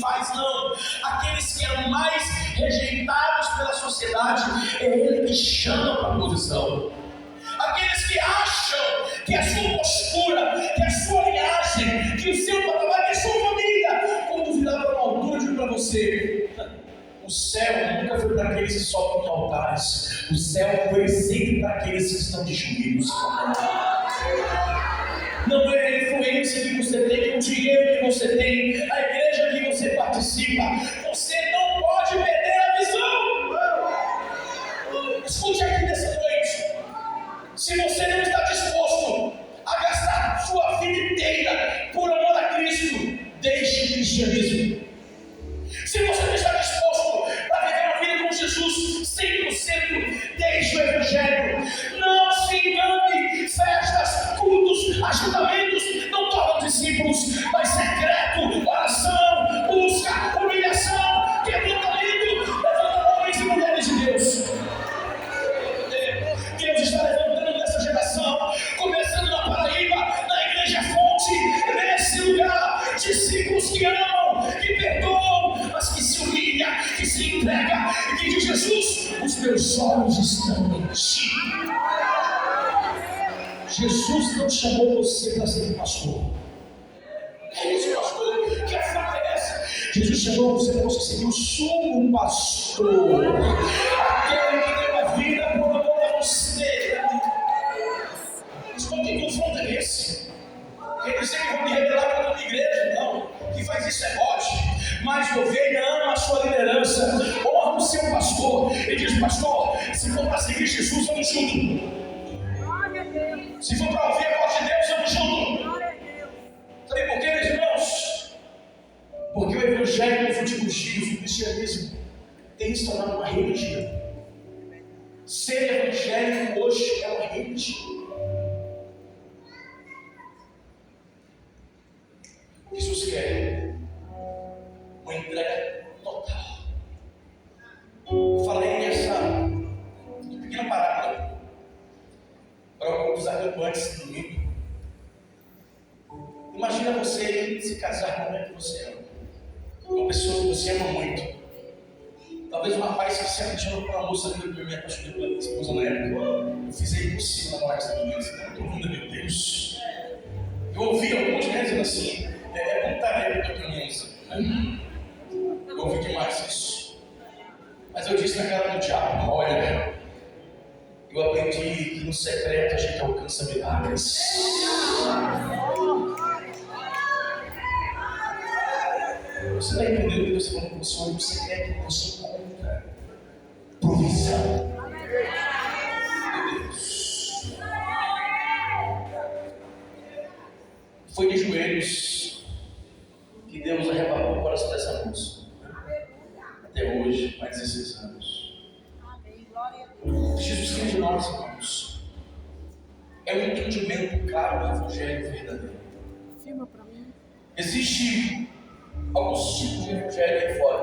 faz, não. Aqueles que eram mais rejeitados pela sociedade, é Ele que chama para a posição. Aqueles que acham que a sua postura, que a sua linhagem, que o seu patamar, que a sua família, quando virar para uma altura, digo para você: o céu nunca foi para aqueles que sobem em altares. O céu foi sempre para aqueles que estão de joelhos. Não é a influência que você tem, o dinheiro que você tem, a igreja que você participa. Você não pode perder a visão. Escute aqui nessa noite. Se você não está disposto a gastar sua vida inteira por amor a Cristo, deixe o cristianismo. Se você não está disposto a viver a vida com Jesus 100%, deixe o evangelho. Não se engane, festas, cultos, ajuntamentos não tornam discípulos, mas secreto, oração, busca, humilhação, quebrantamento, levanta homens e mulheres de Deus. Deus está levantando nessa geração, começando na Paraíba, na Igreja Fonte, nesse lugar, discípulos que amam, que perdoam, mas que se humilha, que se entrega e que diz: Jesus, os meus olhos estão em ti. Jesus não chamou você para ser pastor. É isso, pastor, que afronta é essa? Jesus chamou você para você ser o sumo pastor, aquele que deu a vida por amor a você. Mas qual que confronto é esse? Quer dizer que vão me revelar para a igreja? Não, quem faz isso é ótimo. Mas ovelha ama a sua liderança, honra o seu pastor e diz: pastor, se for para seguir Jesus, vamos junto. Se for para ouvir a voz de Deus, vamos junto. Sabe por quê, meus irmãos? Porque o evangelho nos últimos dias, o cristianismo, tem se tornado uma religião. Ser evangélico hoje é uma religião. Jesus quer uma entrega total. Eu falei nessa pequena parábola para alguns dos acompanhantes do domingo. Imagina você se casar com alguém que você ama, uma pessoa que você ama muito. Talvez um rapaz que se apaixonou por uma moça que eu me apaixonei pela minha esposa na época. Eu fiz a impossível namorar essa mulher, todo mundo, meu Deus. Eu ouvi alguns dizendo assim: é como tá velho da criança. Eu ouvi demais isso. Mas eu disse na cara do diabo: olha, eu aprendi que no secreto a gente alcança milagres. Você vai entender o que Deus está falando com você. No secreto você encontra provisão. Meu Deus. Foi de joelhos que Deus arrebatou o coração dessa moça. Até hoje, mais de 16 anos. Jesus quer de nós, irmãos, é um entendimento claro do evangelho verdadeiro. Existe alguns tipos de evangelho aí fora,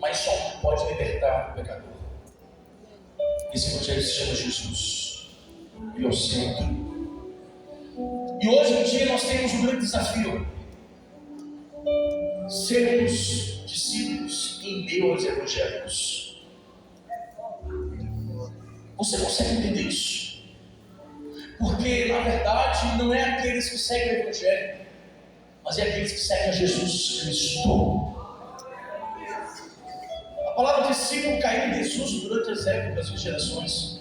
mas só um pode libertar o pecador. Esse evangelho se chama Jesus. Ele é o centro. E hoje em dia nós temos um grande desafio: sermos discípulos em meio aos evangélicos. Você consegue entender isso? Porque na verdade não é aqueles que seguem o evangelho, mas é aqueles que seguem a Jesus Cristo. A palavra discípulo caiu em desuso durante as épocas e gerações.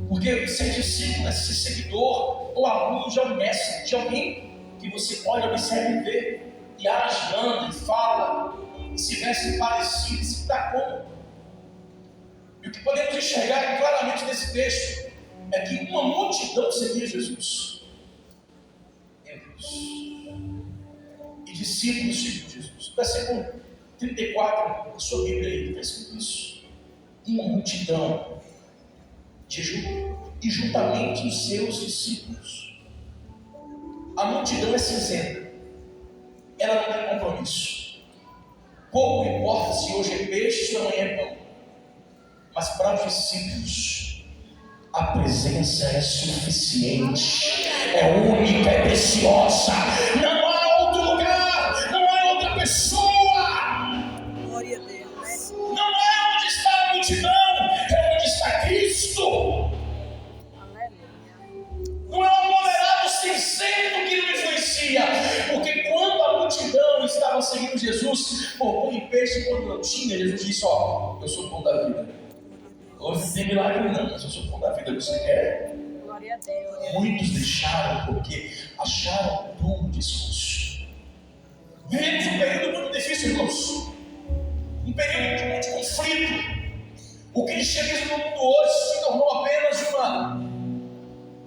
Porque ser discípulo é ser seguidor ou aluno de um mestre, de alguém que você olha, observa e vê, e age, anda, e fala, e se veste parecido, e se dá como. E o que podemos enxergar claramente nesse texto é que uma multidão seguia Jesus. Meu Deus. E discípulos seguiam Jesus. Versículo 34 da sua Bíblia aí, está escrito isso. Uma multidão e juntamente os seus discípulos. A multidão é cinzenta, ela não tem compromisso. Pouco importa se hoje é peixe, se amanhã é pão, mas para os discípulos a presença é suficiente, é única, é preciosa. Não há outro lugar, não há outra pessoa seguindo Jesus, pão e peixe, quando não tinha, Jesus disse, ó, eu sou o pão da vida. Hoje não tem milagre não, mas eu sou o pão da vida, você quer? Glória a Deus. Muitos deixaram porque acharam o dom do discurso. Vivemos um período muito difícil, irmãos. Um período de muito conflito. O cristianismo no mundo hoje se tornou apenas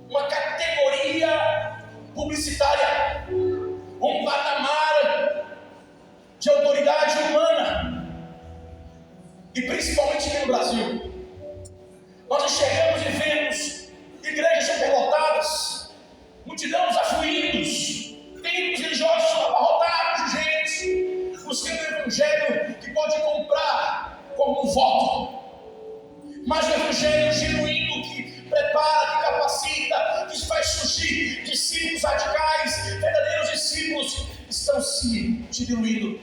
uma categoria publicitária, um patamar de autoridade humana, e principalmente aqui no Brasil. Nós enxergamos e vemos igrejas superlotadas, multidões afluídos, templos religiosos abarrotados de gente, buscando o evangelho que pode comprar como um voto. Mas o evangelho genuíno que prepara, que capacita, que faz surgir discípulos radicais, verdadeiros discípulos, estão se diluindo.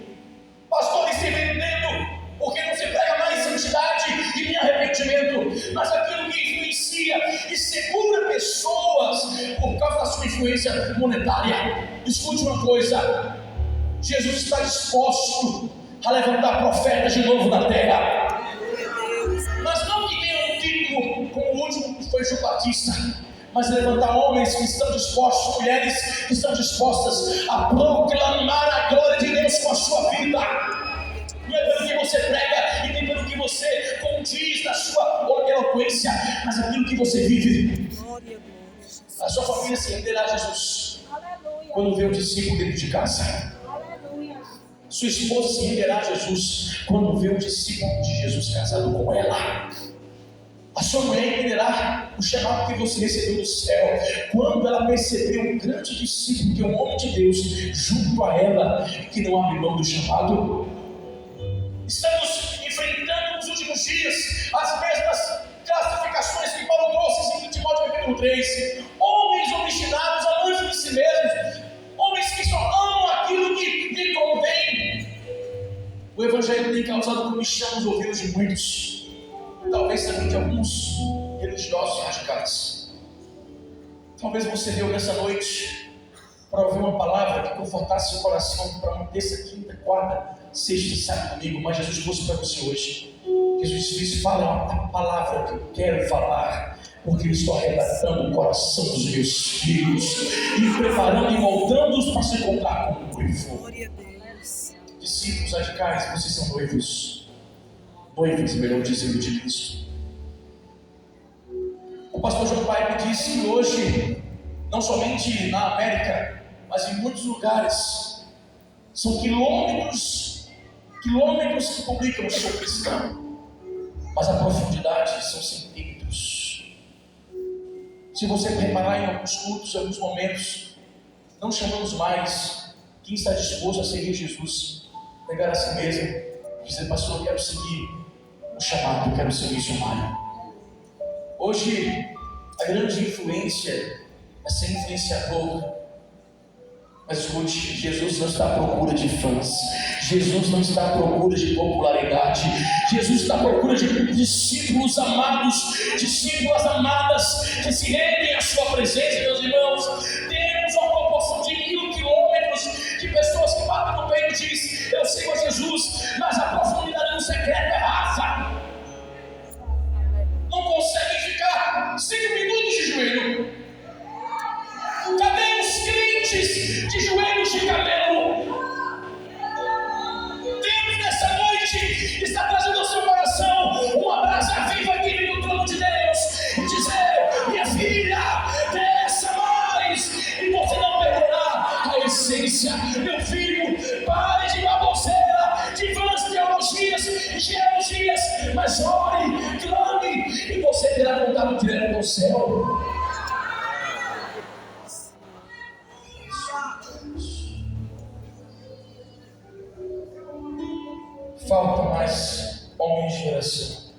Pastores se vendendo, porque não se prega mais santidade e nem arrependimento, mas aquilo que influencia e segura pessoas por causa da sua influência monetária. Escute uma coisa: Jesus está disposto a levantar profetas de novo na terra. Mas não que tenha um título como o último que foi João Batista, mas levantar homens que estão dispostos, mulheres que estão dispostas a proclamar a glória de Deus com a sua vida. Não é pelo que você prega e nem pelo que você condiz na sua eloquência, mas aquilo que você vive. A sua família se renderá a Jesus quando vê o discípulo dentro de casa. Sua esposa se renderá a Jesus quando vê o discípulo de Jesus casado com ela. A sua mulher entenderá o chamado que você recebeu do céu quando ela perceber um grande discípulo, que é um homem de Deus, junto a ela, que não abre mão do chamado. Estamos enfrentando nos últimos dias as mesmas classificações que Paulo trouxe em Timóteo capítulo 3. Homens obstinados, amantes de si mesmos, homens que só amam aquilo que lhe convém. O evangelho tem causado comichão nos ouvidos de muitos, talvez também de alguns religiosos radicais. Talvez você veio nessa noite para ouvir uma palavra que confortasse o coração para uma terça, quinta, quarta, sexta, sábado, domingo, mas Jesus trouxe para você hoje. Jesus disse: fala a palavra que eu quero falar, porque eu estou arrebatando o coração dos meus filhos e preparando e moldando-os para se encontrar com o noivo. Discípulos radicais, vocês são noivos, melhor dizendo, de Cristo. O pastor João Pipe disse que hoje, não somente na América, mas em muitos lugares, são quilômetros que publicam o seu cristão, mas a profundidade são centímetros. Se você reparar em alguns cultos, em alguns momentos, não chamamos mais quem está disposto a seguir Jesus, negar a si mesmo, dizer: pastor, eu quero seguir o chamado, eu quero ser missionário. Hoje, a grande influência é ser influenciador. Mas escute, Jesus não está à procura de fãs, Jesus não está à procura de popularidade, Jesus está à procura de discípulos amados, discípulas amadas, que se rendem à sua presença. Meus irmãos, temos uma proporção de 1000 quilômetros de pessoas que batem no peito e dizem: eu sigo a Jesus, mas a profundidade do secreto é rasa. Não conseguem ficar 5 minutos de joelho. Cadê os crentes de joelhos de camelo? Deus nessa noite está trazendo ao seu coração uma brasa viva que vem do trono de Deus e dizer: minha filha, desça mais e você não perderá a essência. Meu filho, pare de baboseira, de vãs teologias e genealogias, mas ore, clame e você terá contato direto com o céu. Falta mais homens de geração,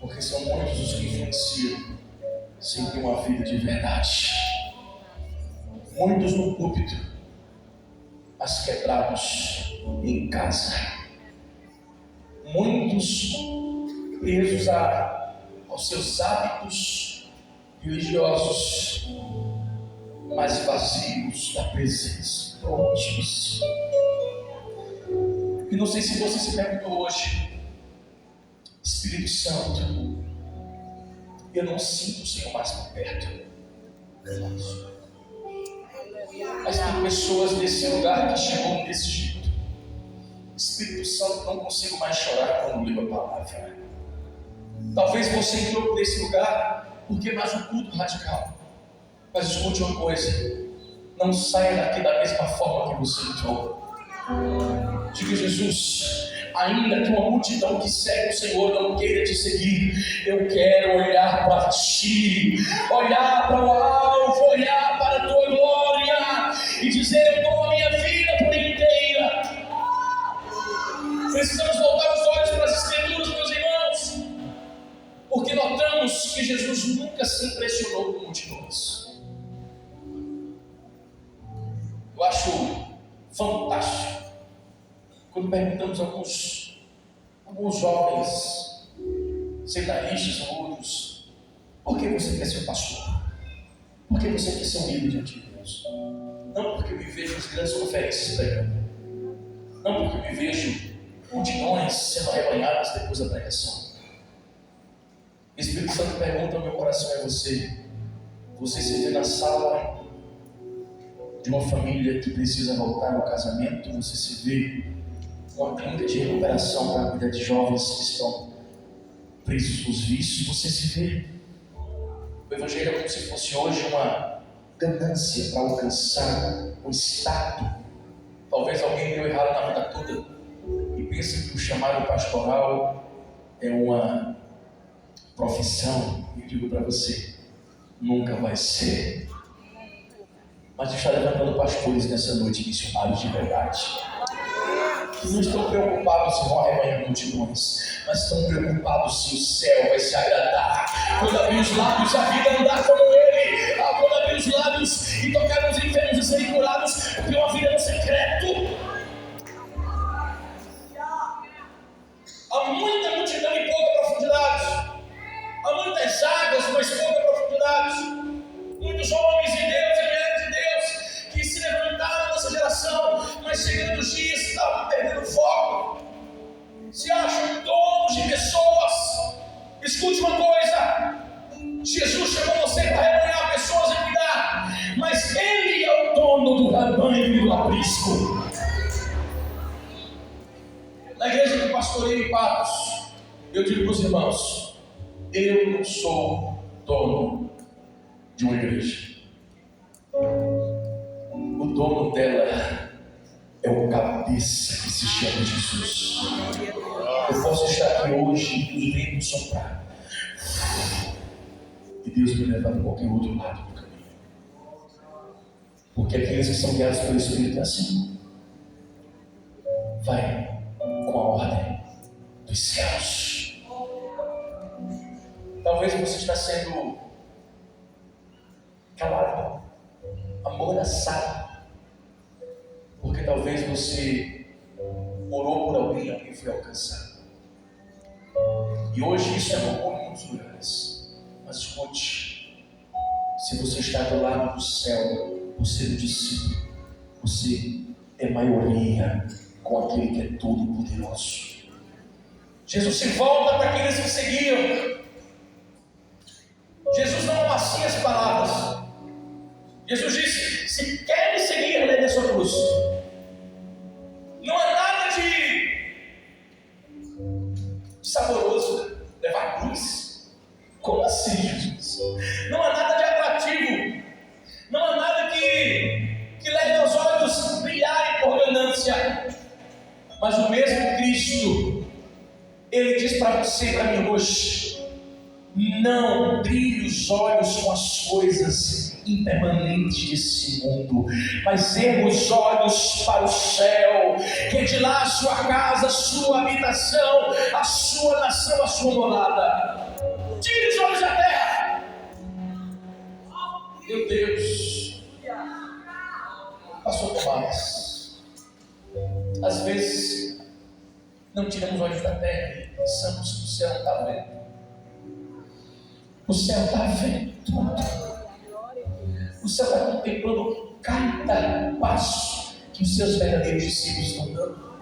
porque são muitos os que influenciam sem ter uma vida de verdade. Muitos no púlpito, mas quebrados em casa. Muitos presos aos seus hábitos religiosos, mas vazios da presença. fortes. E não sei se você se perguntou hoje, Espírito Santo, eu não sinto o Senhor mais por perto. Mas tem pessoas nesse lugar que chegam desse jeito. Espírito Santo, não consigo mais chorar quando leio a palavra. Talvez você entrou nesse lugar porque é mais um culto radical. Mas escute uma coisa, não saia daqui da mesma forma que você entrou. Diga: Jesus, ainda que uma multidão que segue o Senhor não queira te seguir, eu quero olhar para ti, olhar para o alvo, olhar para a tua glória e dizer: eu dou a minha vida por inteira. Precisamos voltar os olhos para as Escrituras, meus irmãos, porque notamos que Jesus nunca se impressionou com multidões. Eu acho fantástico quando perguntamos a alguns jovens, seminaristas ou outros: por que você quer ser pastor? Por que você quer ser um líder diante de Deus? Não porque eu me vejo nas grandes conferências pregando, não porque eu me vejo multidões sendo arrebanhadas depois da pregação. O Espírito Santo pergunta ao meu coração e a você: você se vê na sala de uma família que precisa voltar ao casamento? Você se vê uma clínica de recuperação para cuidar de jovens que estão presos nos vícios? Você se vê? O Evangelho é como se fosse hoje uma ganância para alcançar um estado. Talvez alguém deu errado na vida toda e pense que o chamado pastoral é uma profissão. E digo para você: nunca vai ser. Mas Deus está levantando pastores nessa noite, missionários de verdade, que não estão preocupados se vão arrebanhar multidões, mas estão preocupados se o céu vai se agradar. Quando abrir os lábios, a vida andar como Ele. Quando abrir os lábios e tocar nos enfermos e serem curados, porque uma vida no secreto. Há muita multidão e pouca profundidade. Há muitas águas, mas pouca profundidade. Muitos homens de Deus e mulheres de Deus que se levantaram nessa geração, mas chegando os dias estavam perdendo foco. Se acham donos de pessoas. Escute uma coisa: Jesus chamou você para rebanhar pessoas e cuidar, mas Ele é o dono do rebanho e do aprisco. Na igreja que pastoreio em Patos, eu digo para os irmãos: eu não sou dono de uma igreja. O dono dela é o cabeça que se chama Jesus. Eu posso estar aqui hoje e os ventos soprar e Deus me levar para qualquer outro lado do caminho, porque aqueles que são guiados pelo Espírito é assim. Vai com a ordem dos céus. Talvez você está sendo calado, amordaçado, porque talvez você orou por alguém foi alcançado. E hoje isso é normal em muitos lugares. Mas escute: se você está do lado do céu, você é um discípulo, você é maioria com aquele que é todo poderoso. Jesus se volta para aqueles que seguiam. Jesus não amacia as palavras. Jesus disse: se quer me seguir, leve a sua cruz. Não é nada de saboroso levar a cruz. Como assim, Jesus? Não há nada de atrativo. Não há nada que leve aos olhos brilharem por ganância. Mas o mesmo Cristo, Ele diz para você e para mim hoje: não brilhe os olhos com as coisas impermanentes desse mundo, mas erga os olhos para o céu, que é de lá a sua casa, a sua habitação, a sua nação, a sua morada. Tire os olhos da terra. Meu Deus, Pastor Tomás, às vezes não tiramos os olhos da terra e pensamos que o céu não está vendo. O céu está vendo tudo. O céu está contemplando cada passo que os seus verdadeiros discípulos estão dando.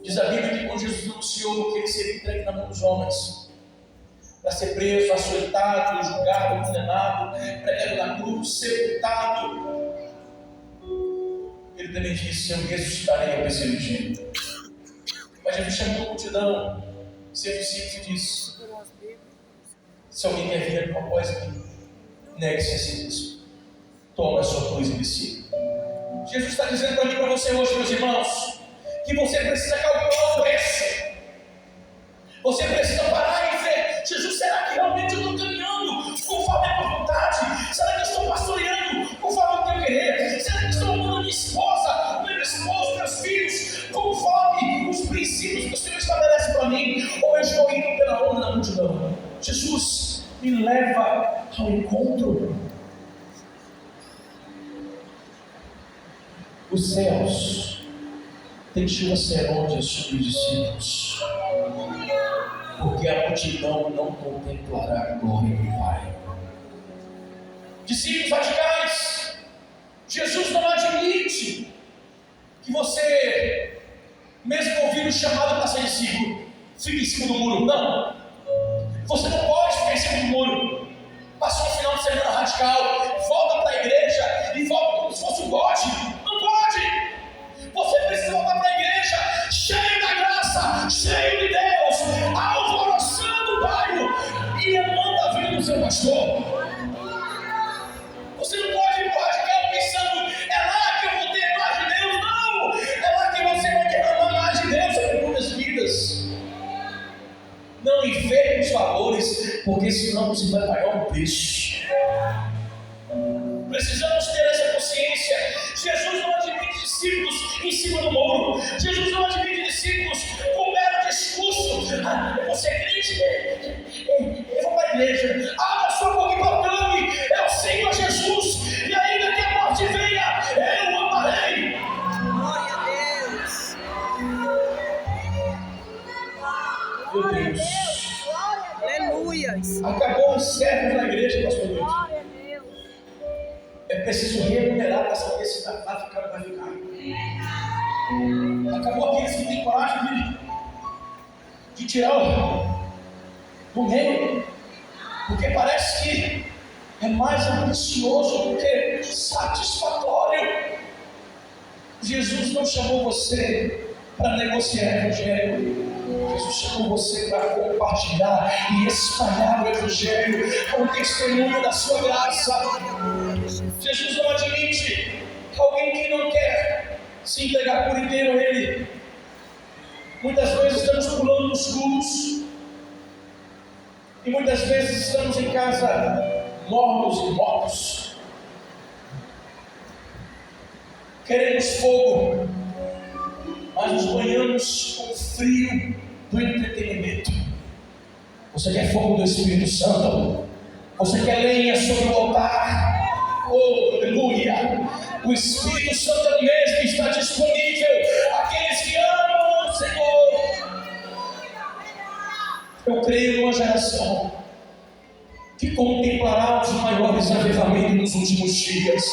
Diz a Bíblia que quando Jesus anunciou que ele seria entregue na mão dos homens, para ser preso, açoitado, julgado, condenado, pregado na cruz, sepultado, ele também disse: eu ressuscitarei ao terceiro dia. Mas Jesus chamou a multidão, seus discípulos, e disse: se alguém quer vir após mim, negue-se a si mesmo, toma a sua cruz e me siga. Jesus está dizendo para mim e para você hoje, meus irmãos, que você precisa calcular o preço. Você precisa parar e ver: Jesus, será que realmente eu estou caminhando conforme a tua vontade? Será que eu estou pastoreando conforme o teu querer? Será que eu estou amando minha esposa, meu esposo, meus filhos, conforme os princípios que o Senhor estabelece para mim? Ou eu estou indo pela onda da multidão? Jesus, me leva ao encontro. Os céus têm chuva serôdia sobre os discípulos, porque a multidão não contemplará a glória do Pai. Discípulos radicais, Jesus não admite que você, mesmo ouvindo o chamado para ser discípulo, fique em cima do muro. Não, você não pode ficar em cima do muro. Passou um final de semana radical, volta para a igreja e volta como se fosse um bode. Não pode! Você precisa voltar para a igreja cheio da graça, cheio de Deus, alvoroçando o bairro e amando a vida do seu pastor. Você não pode ir para o radical pensando: é lá que eu vou ter mais de Deus. Não! É lá que você vai derramar mais de Deus sobre muitas vidas. Não inverte os valores, porque senão você vai pagar um preço. Precisamos ter essa consciência. Jesus não admite discípulos em cima do muro. Jesus não admite discípulos com mero discurso: eu vou ser crente, eu vou para a igreja. Abra sua boca e proclame: é o Senhor Jesus, e ainda que a morte venha, eu o amarei. Glória a Deus. Meu Deus. Aleluias. Acabou os servos na igreja, pastor Luiz. Glória a Deus. É preciso remunerar para saber se vai ficar ou vai ficar. Acabou aqueles que têm coragem de tirar do meio, porque parece que é mais ambicioso do que satisfatório. Jesus não chamou você para negociar o evangelho. Jesus chamou você para compartilhar e espalhar o evangelho com o testemunho da sua graça. Jesus não admite alguém que não quer se entregar por inteiro a Ele. Muitas vezes estamos pulando nos cultos, e muitas vezes estamos em casa mornos e mortos. Queremos fogo, mas nos banhamos com o frio do entretenimento. Você quer fogo do Espírito Santo? Você quer lenha sobre o altar? Oh, aleluia! O Espírito Santo mesmo está disponível àqueles que amam o Senhor. Eu creio numa geração que contemplará os maiores avivamentos nos últimos dias.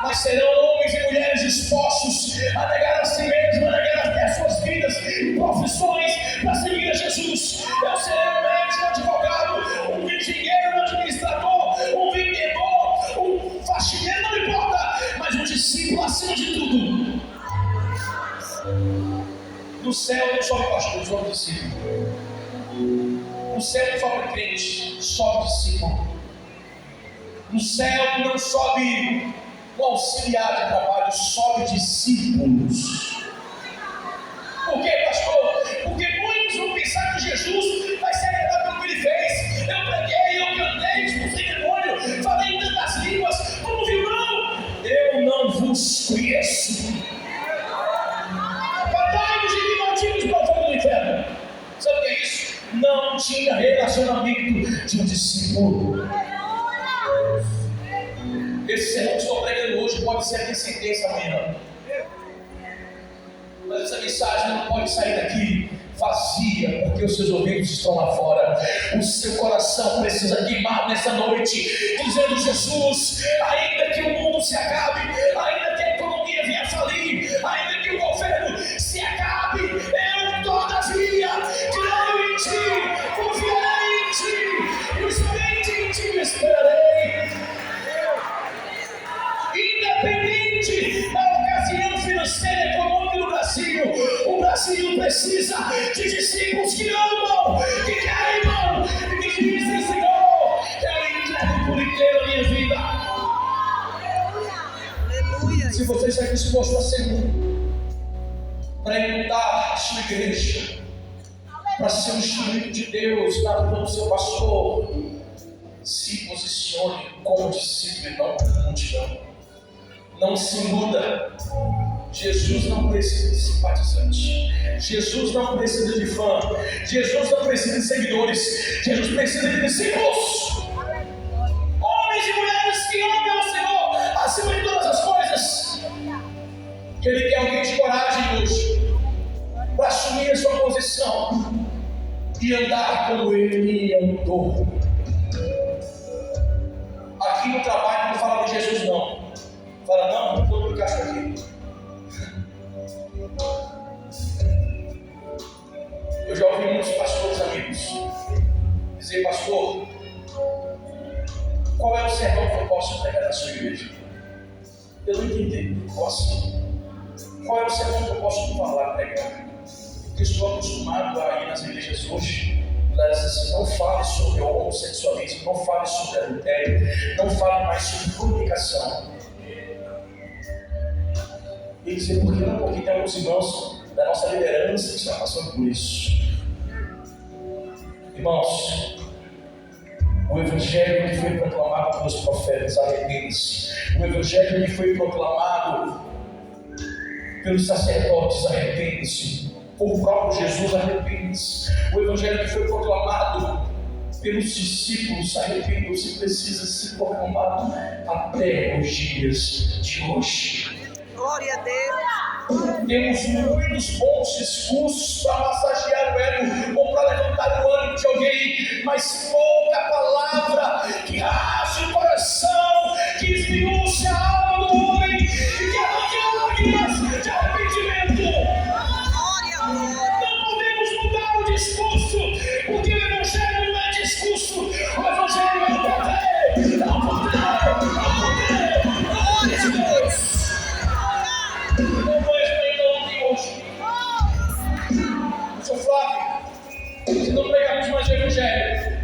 Mas serão homens e mulheres dispostos a negar a si mesmos, a negar até as suas vidas e profissões para seguir a Jesus. Eu serei um médico, um advogado, um engenheiro, um administrador, um vendedor, um faxineiro, não importa, mas um discípulo acima de tudo. No céu não sobe pastor, sobe discípulo. No céu não sobe crente, sobe discípulo. No céu não sobe o auxiliar de trabalho, sobe discípulos. Por quê, pastor? Porque muitos vão pensar que Jesus vai se agradar pelo que ele fez. Eu preguei, eu cantei, expulsei demônio, falei em tantas línguas. Como viu? Não, eu não vos conheço. Patai-vos de mim, malditos, para o fogo do inferno. Sabe o que é isso? Não tinha relacionamento de um discípulo. Esse sermão que estou pregando hoje pode ser a minha sentença amanhã. Mas essa mensagem não pode sair daqui vazia, porque os seus ouvidos estão lá fora. O seu coração precisa queimar nessa noite, dizendo: Jesus, ainda que o mundo se acabe, ainda que a economia assim: ainda que o governo se acabe, eu todavia creio em ti, confiarei em ti, e somente em ti me esperarei. Independente da ocasião financeira e econômica do Brasil, o Brasil precisa de discípulos que amam, que queimam e que dizem: Senhor, eu entrego por inteiro a minha vida. Aleluia. Se você está disposto a ser para inundar a sua igreja, para ser um instrumento de Deus na vida do seu pastor, se posicione como discípulo e não como multidão. Não se muda. Jesus não precisa de simpatizante. Jesus não precisa de fã. Jesus não precisa de seguidores. Jesus precisa de discípulos. Homens e mulheres que amem ao Senhor acima de todas as coisas. Ele quer alguém de coragem hoje para assumir a sua posição e andar como ele andou. Aqui no trabalho não fala de Jesus não. Fala: não vou publicar isso aqui. Eu já ouvi muitos pastores amigos dizer: pastor, qual é o sermão que eu posso pregar na sua igreja? Eu não entendi. Posso? Qual é o sermão que eu posso falar, pregar? Porque estou acostumado a ir nas igrejas hoje. Ela diz assim: não fale sobre o homossexualismo, não fale sobre adultério, não fale mais sobre fornicação. E dizer: por que não? Porque tem alguns irmãos da nossa liderança que estão passando por isso. Irmãos, o evangelho que foi proclamado pelos profetas, arrepende-se. O evangelho que foi proclamado pelos sacerdotes, arrepende-se. Por próprio Jesus, arrepende-se. O evangelho que foi proclamado pelos discípulos, arrependam-se, precisa ser proclamado até os dias de hoje. Glória a Deus. Temos muitos bons discursos para massagear o ego ou para levantar o ânimo de alguém, mas pouca palavra que rasgue o coração, que esmiuce a alma do homem e que arranque lágrimas de arrependimento. Glória a Deus. Não podemos mudar o discurso, porque o evangelho não é discurso, o evangelho é o poder, é o poder, é o poder. Glória a Deus. Não vou respeitar ontem hoje. Sr. Flávio, se não pregarmos mais o evangelho,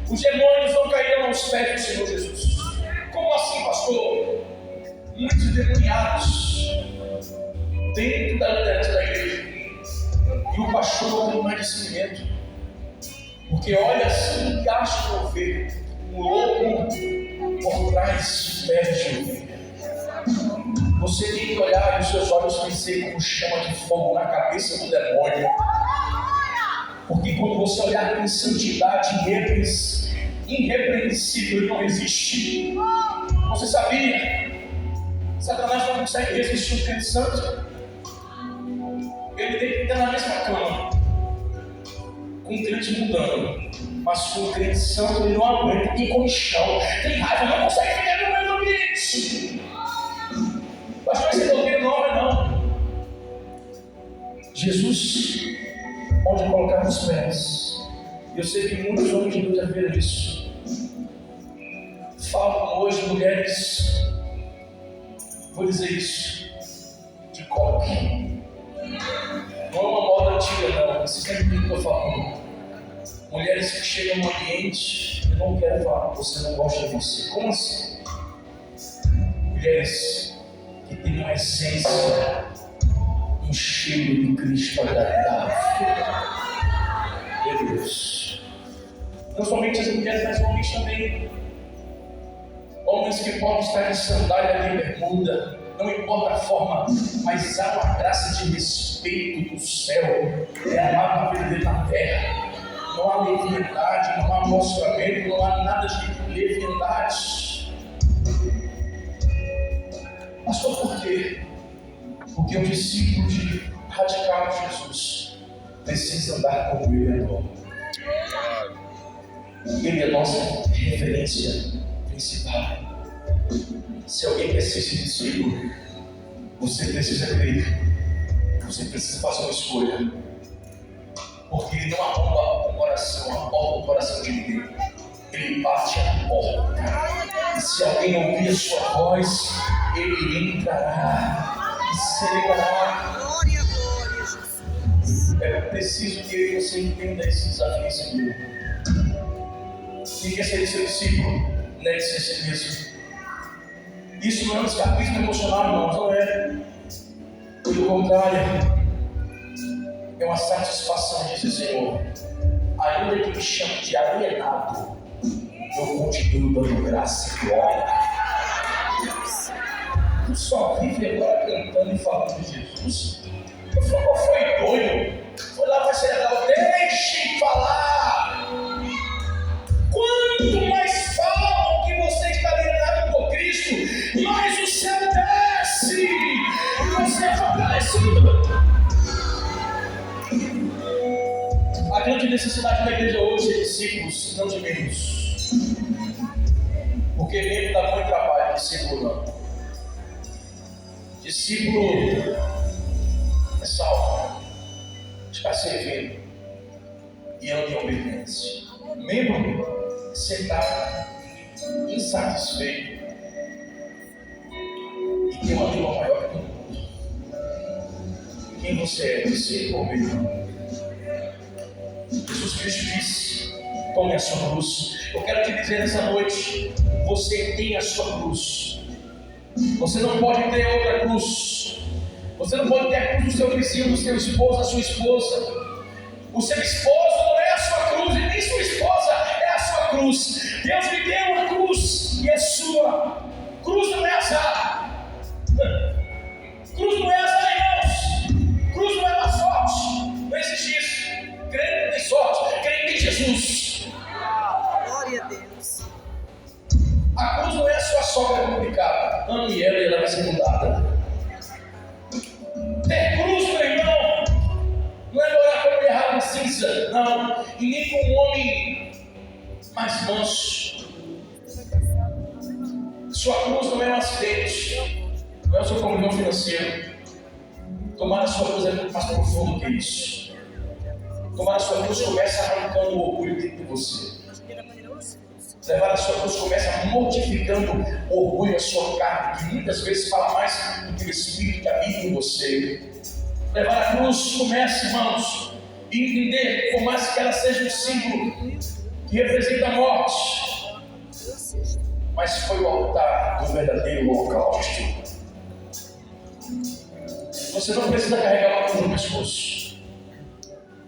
os demônios não cairão aos pés do Senhor Jesus. Como assim, pastor? Muitos endemoniados dentro da liderança da igreja. E o pastor não tem mais discernimento. Porque olha assim e acha que ovelha. Um lobo por trás perde ovelha. Você tem que olhar e os seus olhos vencer como chama de fogo na cabeça do demônio. Porque quando você olhar com santidade irrepreensível, ele não existe. Você sabia? Satanás não consegue resistir um crente santo. Ele tem que estar na mesma cama com um crente mundano, mas com um crente santo ele não aguenta, tem comichão, tem raiva, não consegue ficar no mesmo ambiente. Pastor, esse doutrina não é não. Jesus pode colocar nos pés. Eu sei que muitos homens de Deus já viram isso. Falam hoje mulheres, vou dizer isso, de coque. Não é uma moda antiga não, vocês sabem o que eu estou falando. Mulheres que chegam no ambiente, eu não quero falar com você, não gosto de você. Como assim? Mulheres que têm uma essência, um cheiro de Cristo agradável. Meu Deus. Não somente as mulheres, mas homens também. Homens que podem estar de sandália de bermuda, não importa a forma, mas há uma graça de respeito do céu derramada na vida dele na terra. Não há leviandade, não há mostramento, não há nada de leviandade. Pastor, por quê? Porque o discípulo de radical de Jesus precisa andar como ele andou. Ele é a nossa referência principal. Se alguém quer ser esse discípulo, Você precisa crer. Você precisa fazer uma escolha. Porque Ele não arromba o coração, arromba o coração de ninguém. Ele bate a porta. E se alguém ouvir a sua voz, Ele entrará e celebrará. Glória, glória, Jesus. É preciso que eu e você entenda esse desafio, Senhor. Quem quer ser seu discípulo, negue-se a si mesmo. Isso não é um escapismo emocional, irmãos, não é. Pelo contrário, é uma satisfação de dizer: Senhor, ainda que me chame de alienado, eu continuo dando graça e glória. Tu só vive agora cantando e falando de Jesus. Foi doido. Foi lá para ser legal. Deixem falar. Quanto mais falam que você está alienado por Cristo, mais o céu desce e você é fortalecido. A grande necessidade da igreja hoje é discípulos, não de membros. Porque membro dá muito trabalho, discípulo não. Discípulo é salvo, está servindo e anda em obediência. Membro é sentado, insatisfeito e tem uma língua maior que todo mundo. Quem você é, discípulo ou membro? Jesus Cristo disse: tome a sua cruz. Eu quero te dizer nessa noite: você tem a sua cruz. Você não pode ter outra cruz. Você não pode ter a cruz do seu vizinho, do seu esposo, da sua esposa. O seu esposo não é a sua cruz, e nem sua esposa é a sua cruz. Deus lhe deu uma cruz e é sua. Cruz não é azar. Cruz não é azar, irmãos. Cruz não é má sorte. Não existe isso. Crente não tem sorte, crente tem Jesus. Glória a Deus. A cruz não é a sua sogra complicada. Ame ela e ela vai ser mudada. Ter cruz, meu irmão, não é morar com a mulher rara cinza, não. E nem com um homem mais manso. Sua cruz não é um acidente, não é o seu comunhão financeiro. Tomar a sua cruz é muito mais profundo que isso. Tomar a sua cruz começa arrancando o orgulho dentro de você. Levar a sua cruz começa mortificando o orgulho da sua carne, que muitas vezes fala mais do que o Espírito que habita em você. Levar a cruz começa, irmãos, e entender, por mais que ela seja um símbolo que representa a morte, mas foi o altar do verdadeiro holocausto. Você não precisa carregar uma cruz no pescoço.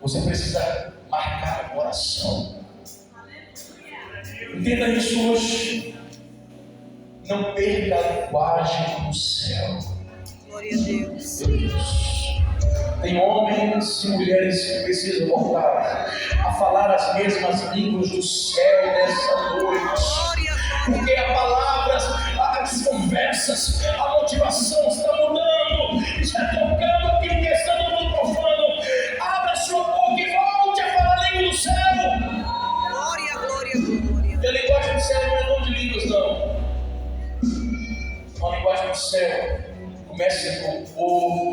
Você precisa marcar o coração. Entenda isso hoje. Não perca a linguagem do céu. Glória a Deus. Meu Deus. Tem homens e mulheres que precisam voltar a falar as mesmas línguas do céu nessa noite. Porque a palavra, as conversas, a motivação está mudando, está tocando aquilo que está no mundo profano. Abra sua boca e volte a falar a língua do céu. Glória, glória, glória. E a linguagem do céu não é dom de línguas, não. A linguagem do céu começa com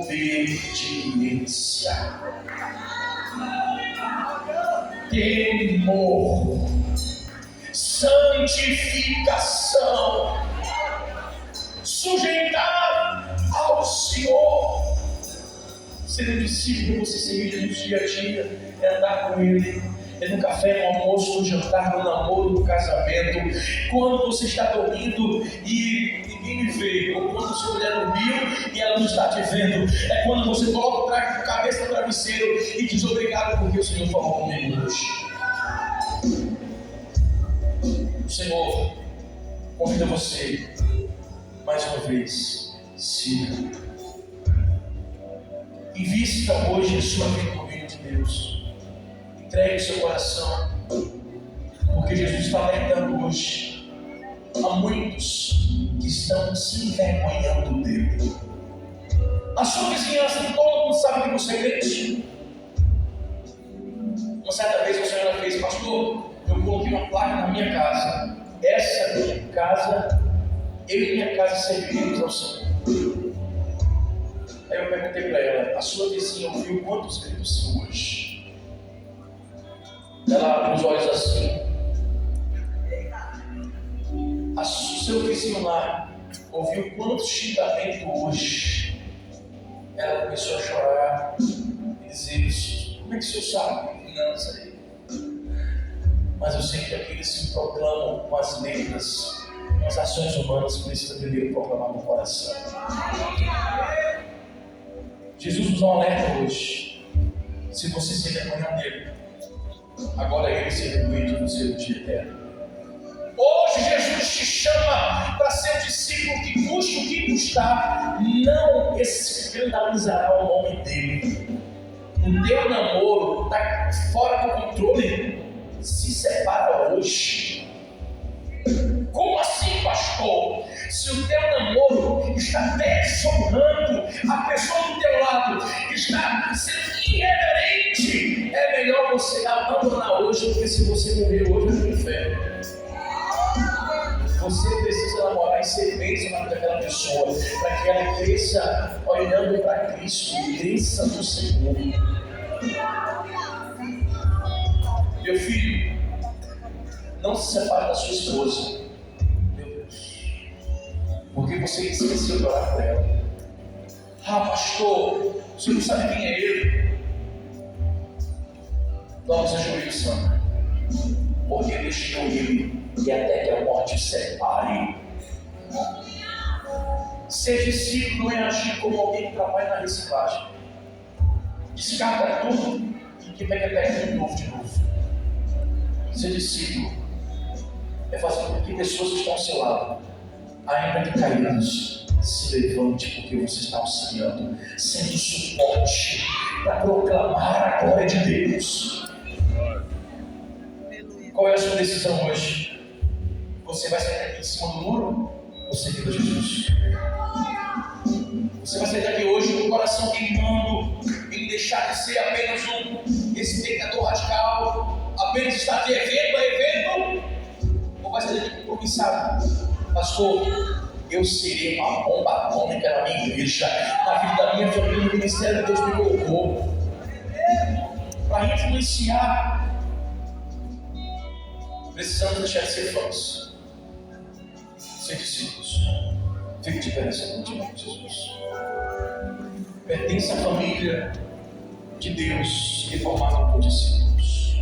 obediência, temor, santificação, sujeitar ao Senhor. Ser um discípulo, você seguir Jesus dia a dia, é andar com Ele, é no café, no almoço, no jantar, no namoro, no casamento. Quando você está dormindo e ninguém me vê, ou quando sua mulher dormiu e ela não está te vendo, é quando você coloca a cabeça no travesseiro e diz obrigado porque o Senhor falou comigo hoje. O Senhor convida você, mais uma vez, siga. Invista hoje a sua vida no reino de Deus. Entregue o seu coração, porque Jesus está alertando hoje a muitos que estão se envergonhando dele. A sua vizinhança, todo mundo sabe que você é crente. Uma certa vez a senhora fez: pastor, eu coloquei uma placa na minha casa. Essa minha casa, eu e minha casa serviremos ao Senhor. Aí eu perguntei para ela: a sua vizinha ouviu quantos gritos hoje? Ela abriu os olhos assim. O seu vizinho lá ouviu quantos xingamentos hoje? Ela começou a chorar e dizer: como é que o senhor sabe? Não sei. Mas eu sei que aqueles se proclamam com as letras, com as ações humanas, precisam primeiro proclamar no coração. Jesus nos dá um alerta hoje. Se você se vergonhar dele, agora ele se vergonha de você no dia eterno. Hoje Jesus te chama para ser discípulo que custe o que custar, não escandalizará o nome dele. O teu namoro está fora do controle, se separa hoje. Como assim, pastor? Se o teu namoro está desonrando a pessoa do teu lado, está sendo irreverente, é melhor você abandonar hoje, porque se você morrer hoje é no inferno. Você precisa namorar e ser bênção na vida daquela pessoa, para que ela cresça olhando para Cristo, cresça no Senhor. Meu filho, não se separe da sua esposa, meu Deus, porque você esqueceu de orar por ela. Ah, pastor, você não sabe quem é ele? Dobra os seus joelhos, Sandra, porque deixou ele e até que a morte o separe. Ser discípulo não é agir como alguém que trabalha na reciclagem. Descarta tudo e que pega até de novo. Ser discípulo é fazer com que pessoas que estão ao seu lado, ainda que caídos, se levante porque você está auxiliando, sendo suporte para proclamar a glória de Deus. Qual é a sua decisão hoje? Você vai sair daqui em cima do muro ou seguindo Jesus? Você vai sair daqui hoje com o coração queimando em deixar de ser apenas um espectador radical, apenas estar de evento a evento? Ou vai sair daqui compromissado? Pastor, eu serei uma bomba atômica na minha igreja, na vida da minha família, no ministério que Deus me colocou, para influenciar. Precisamos deixar de ser fãs, ser discípulos. Fique de pé nessa noite, em nome de Jesus. Pertence à família de Deus, que é formada por discípulos,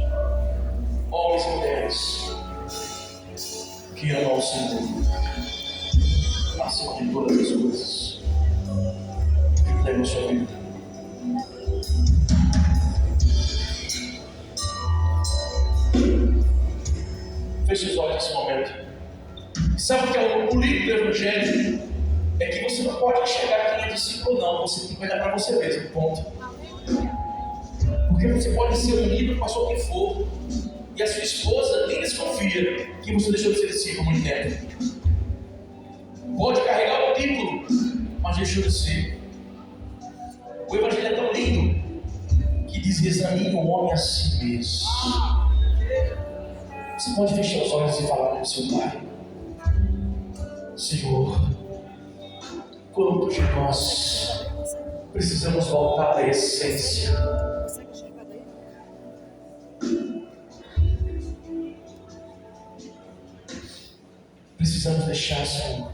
homens e mulheres que amam ao Senhor acima de todas as coisas. Entregue a sua vida. Feche os olhos nesse momento. Sabe o que é o lindo do Evangelho? É que você não pode enxergar quem é discípulo, não. Você tem que olhar para você mesmo, ponto. Porque você pode ser unido, passou o que for, e a sua esposa nem desconfia que você deixou de ser discípulo há muito tempo. Pode carregar o título, mas deixou de ser. O Evangelho é tão lindo que diz: examine o homem a si mesmo. Você pode fechar os olhos e falar com o seu Pai: Senhor, quantos de nós precisamos voltar para a essência? Precisamos deixar, Senhor,